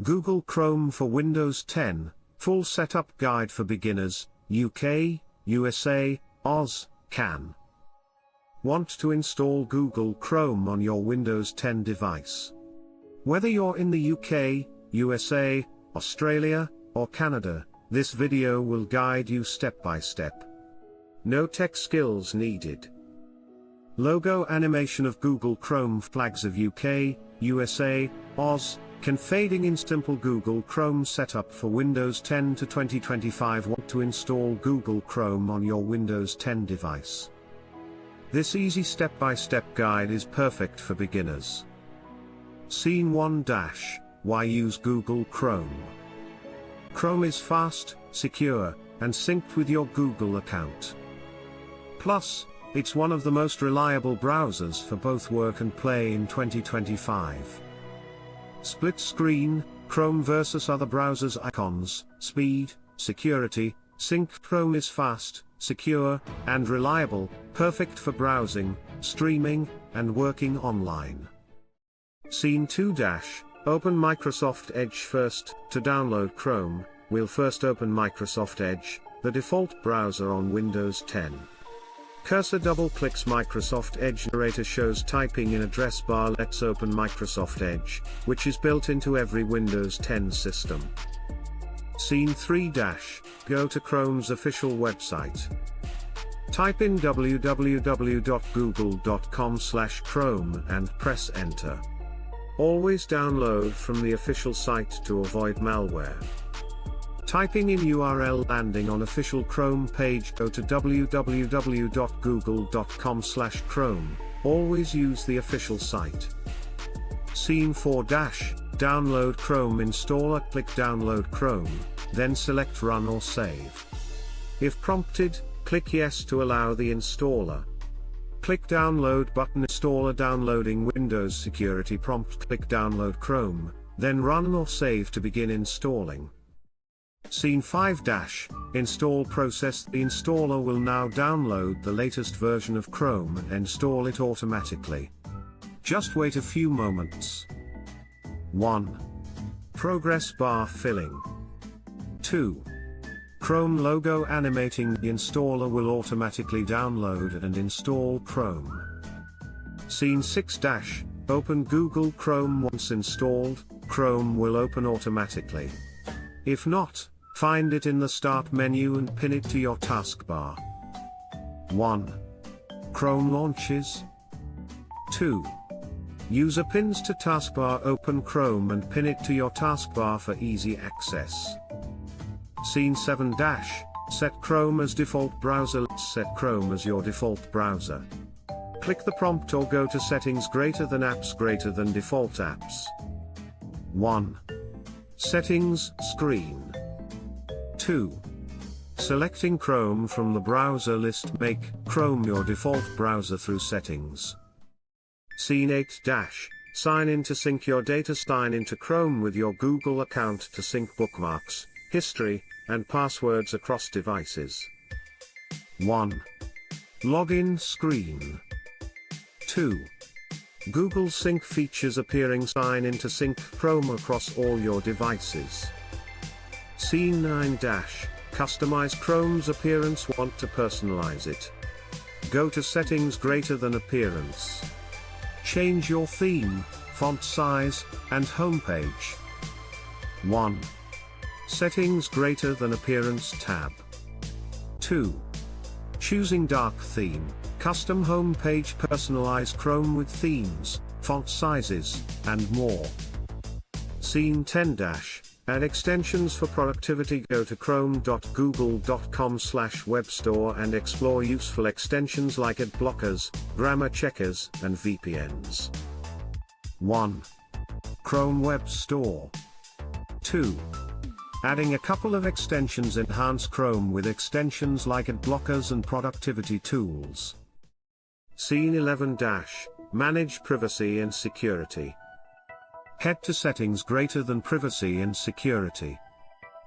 Google Chrome for Windows 10, Full Setup Guide for Beginners, UK, USA, Oz, CAN. Want to install Google Chrome on your Windows 10 device? Whether you're in the UK, USA, Australia, or Canada, this video will guide you step by step. No tech skills needed. Logo animation of Google Chrome, flags of UK, USA, Oz, CAN. Fading in simple Google Chrome setup for Windows 10 to 2025. Want to install Google Chrome on your Windows 10 device? This easy step-by-step guide is perfect for beginners. Scene 1 - Why use Google Chrome? Chrome is fast, secure, and synced with your Google account. Plus, it's one of the most reliable browsers for both work and play in 2025. Split screen, Chrome versus other browsers. Icons, speed, security, sync. Chrome is fast, secure, and reliable, perfect for browsing, streaming, and working online. Scene 2 - Open Microsoft Edge. First, to download Chrome, we'll first open Microsoft Edge, the default browser on Windows 10. Cursor double-clicks Microsoft Edge. Narrator shows typing in address bar. Let's open Microsoft Edge, which is built into every Windows 10 system. Scene 3 - Go to Chrome's official website. Type in www.google.com/Chrome and press enter. Always download from the official site to avoid malware. Typing in URL landing on official Chrome page. Go to www.google.com/Chrome, always use the official site. Scene 4 - Download Chrome installer. Click Download Chrome, then select Run or Save. If prompted, click Yes to allow the installer. Click Download button. Installer downloading. Windows security prompt. Click Download Chrome, then Run or Save to begin installing. Scene 5 - Install process. The installer will now download the latest version of Chrome and install it automatically. Just wait a few moments. 1. Progress bar filling. 2. Chrome logo animating. The installer will automatically download and install Chrome. Scene 6 - Open Google Chrome. Once installed, Chrome will open automatically. If not, find it in the Start menu and pin it to your taskbar. 1. Chrome launches. 2. User pins to taskbar. Open Chrome and pin it to your taskbar for easy access. Scene 7 - Set Chrome as default browser. Let's set Chrome as your default browser. Click the prompt or go to Settings apps default apps. 1. Settings screen. 2. Selecting Chrome from the browser list. Make Chrome your default browser through settings. Scene 8 - Sign in to sync your data. Sign into Chrome with your Google account to sync bookmarks, history, and passwords across devices. 1. Login screen. 2. Google Sync features appearing. Sign in to sync Chrome across all your devices. Scene 9 - Customize Chrome's appearance. Want to personalize it? Go to Settings appearance. Change your theme, font size, and homepage. 1. Settings appearance tab. 2. Choosing dark theme, custom homepage. Personalize Chrome with themes, font sizes, and more. Scene 10 - Add extensions for productivity. Go to chrome.google.com/webstore and explore useful extensions like ad blockers, grammar checkers, and VPNs. 1. Chrome Web Store. 2. Adding a couple of extensions enhance Chrome with extensions like ad blockers and productivity tools. Scene 11 - Manage privacy and security. Head to Settings privacy and security.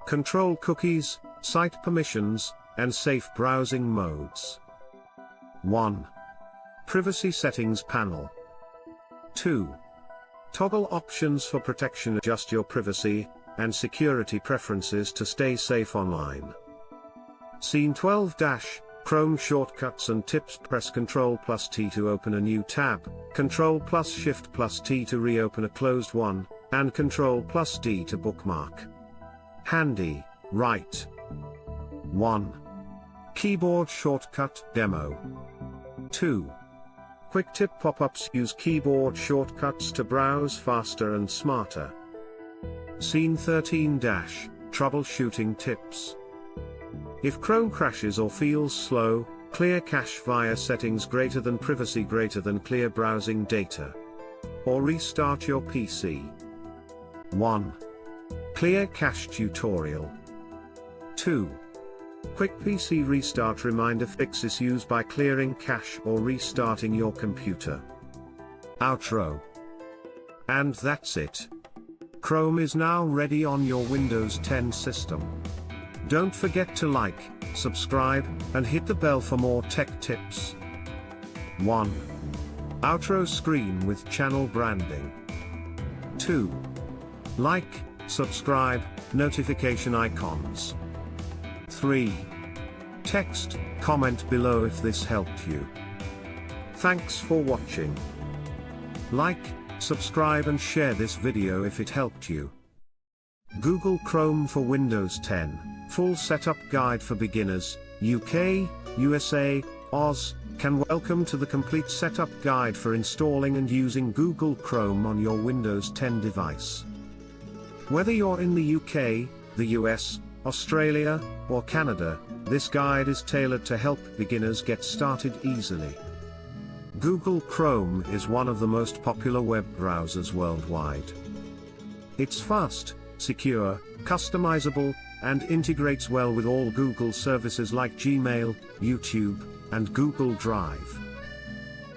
Control cookies, site permissions, and safe browsing modes. 1. Privacy settings panel. 2. Toggle options for protection. Adjust your privacy and security preferences to stay safe online. Scene 12 - Chrome shortcuts and tips. Press Ctrl+T to open a new tab, Ctrl+Shift+T to reopen a closed one, and Ctrl+D to bookmark. Handy, right? 1. Keyboard shortcut demo. 2. Quick tip pop-ups. Use keyboard shortcuts to browse faster and smarter. Scene 13 - Troubleshooting tips. If Chrome crashes or feels slow, clear cache via settings greater than privacy greater than clear browsing data. Or restart your PC. 1. Clear cache tutorial. 2. Quick PC restart reminder. Fixes used by clearing cache or restarting your computer. Outro. And that's it. Chrome is now ready on your Windows 10 system. Don't forget to like, subscribe, and hit the bell for more tech tips. 1. Outro screen with channel branding. 2. Like, subscribe, notification icons. 3. Text, comment below if this helped you. Thanks for watching. Like, subscribe and share this video if it helped you. Google Chrome for Windows 10, full setup guide for beginners, UK, USA, Oz, can welcome to the complete setup guide for installing and using Google Chrome on your Windows 10 device. Whether you're in the UK, the US, Australia, or Canada, this guide is tailored to help beginners get started easily. Google Chrome is one of the most popular web browsers worldwide. It's fast, secure, customizable, and integrates well with all Google services like Gmail, YouTube, and Google Drive.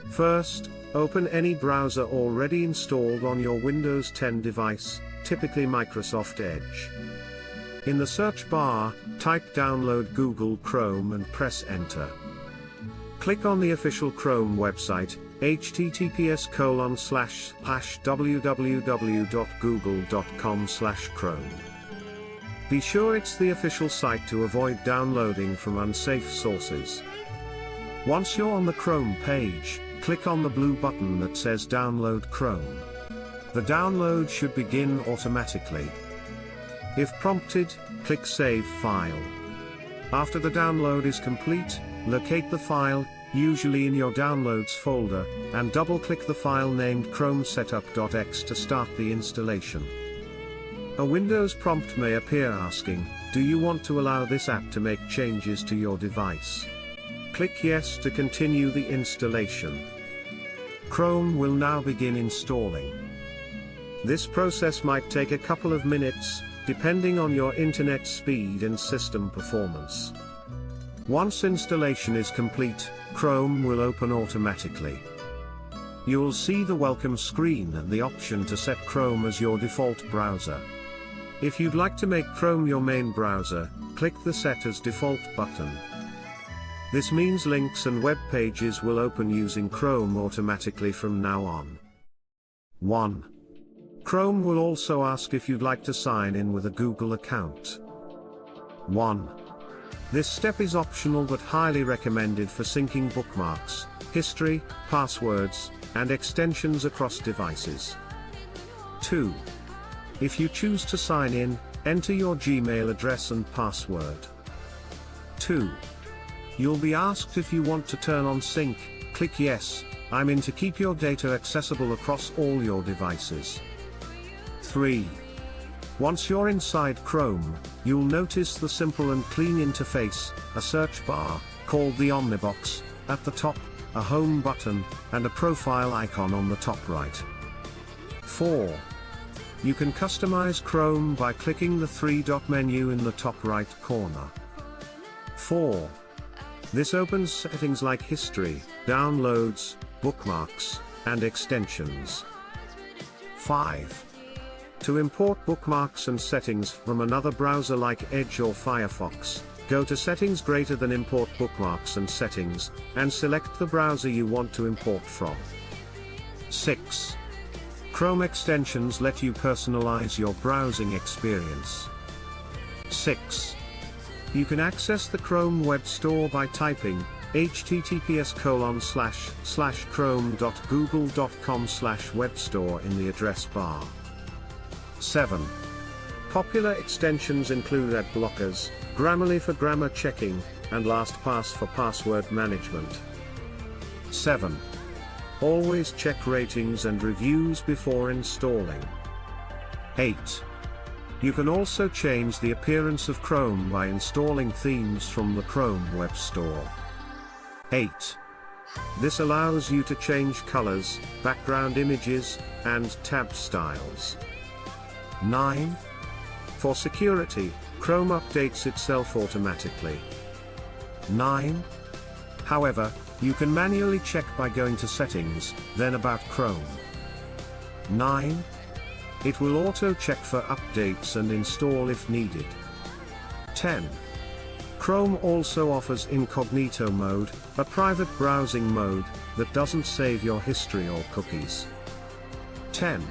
First, open any browser already installed on your Windows 10 device, typically Microsoft Edge. In the search bar, type download Google Chrome and press enter. Click on the official Chrome website, https://www.google.com/chrome. Be sure it's the official site to avoid downloading from unsafe sources. Once you're on the Chrome page, click on the blue button that says Download Chrome. The download should begin automatically. If prompted, click Save File. After the download is complete, locate the file, usually in your Downloads folder, and double-click the file named chromesetup.exe to start the installation. A Windows prompt may appear asking, do you want to allow this app to make changes to your device? Click Yes to continue the installation. Chrome will now begin installing. This process might take a couple of minutes, depending on your internet speed and system performance. Once installation is complete, Chrome will open automatically. You'll see the welcome screen and the option to set Chrome as your default browser. If you'd like to make Chrome your main browser, click the Set as Default button. This means links and web pages will open using Chrome automatically from now on. 1. Chrome will also ask if you'd like to sign in with a Google account. 1. This step is optional but highly recommended for syncing bookmarks, history, passwords, and extensions across devices. 2. If you choose to sign in, enter your Gmail address and password. 2. You'll be asked if you want to turn on sync. Click Yes, I'm in to keep your data accessible across all your devices. 3. Once you're inside Chrome, you'll notice the simple and clean interface, a search bar, called the Omnibox, at the top, a home button, and a profile icon on the top right. 4. You can customize Chrome by clicking the three-dot menu in the top right corner. 4. This opens settings like history, downloads, bookmarks, and extensions. 5. To import bookmarks and settings from another browser like Edge or Firefox, go to Settings greater than Import Bookmarks and Settings, and select the browser you want to import from. 6. Chrome extensions let you personalize your browsing experience. 6. You can access the Chrome Web Store by typing https://chrome.google.com/webstore in the address bar. 7. Popular extensions include ad blockers, Grammarly for grammar checking, and LastPass for password management. 7. Always check ratings and reviews before installing. 8. You can also change the appearance of Chrome by installing themes from the Chrome Web Store. 8. This allows you to change colors, background images, and tab styles. 9. For security, Chrome updates itself automatically. 9. However, you can manually check by going to Settings, then About Chrome. 9. It will auto-check for updates and install if needed. 10. Chrome also offers Incognito mode, a private browsing mode that doesn't save your history or cookies. 10.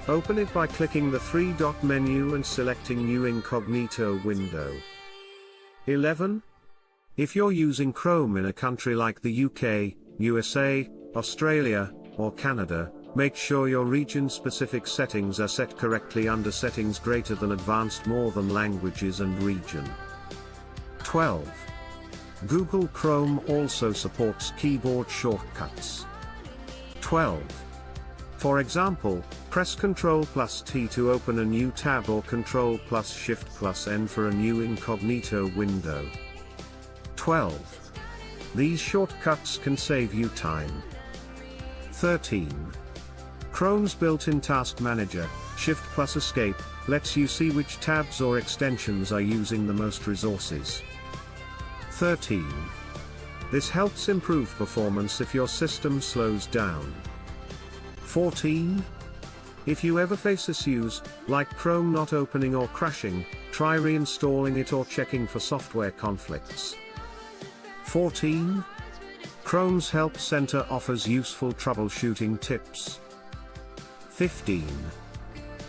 Open it by clicking the three-dot menu and selecting New Incognito window. 11. If you're using Chrome in a country like the UK, USA, Australia, or Canada, make sure your region-specific settings are set correctly under Settings Greater than Advanced More Than Languages and Region. 12. Google Chrome also supports keyboard shortcuts. 12. For example, press Ctrl+T to open a new tab or Ctrl+Shift+N for a new incognito window. 12. These shortcuts can save you time. 13. Chrome's built-in Task Manager, Shift+Escape, lets you see which tabs or extensions are using the most resources. 13. This helps improve performance if your system slows down. 14. If you ever face issues, like Chrome not opening or crashing, try reinstalling it or checking for software conflicts. 14. Chrome's Help Center offers useful troubleshooting tips. 15.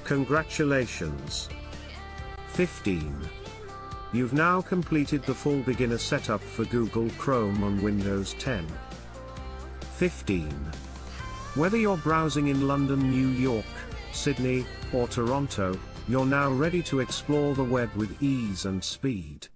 Congratulations! 15. You've now completed the full beginner setup for Google Chrome on Windows 10. 15. Whether you're browsing in London, New York, Sydney, or Toronto, you're now ready to explore the web with ease and speed.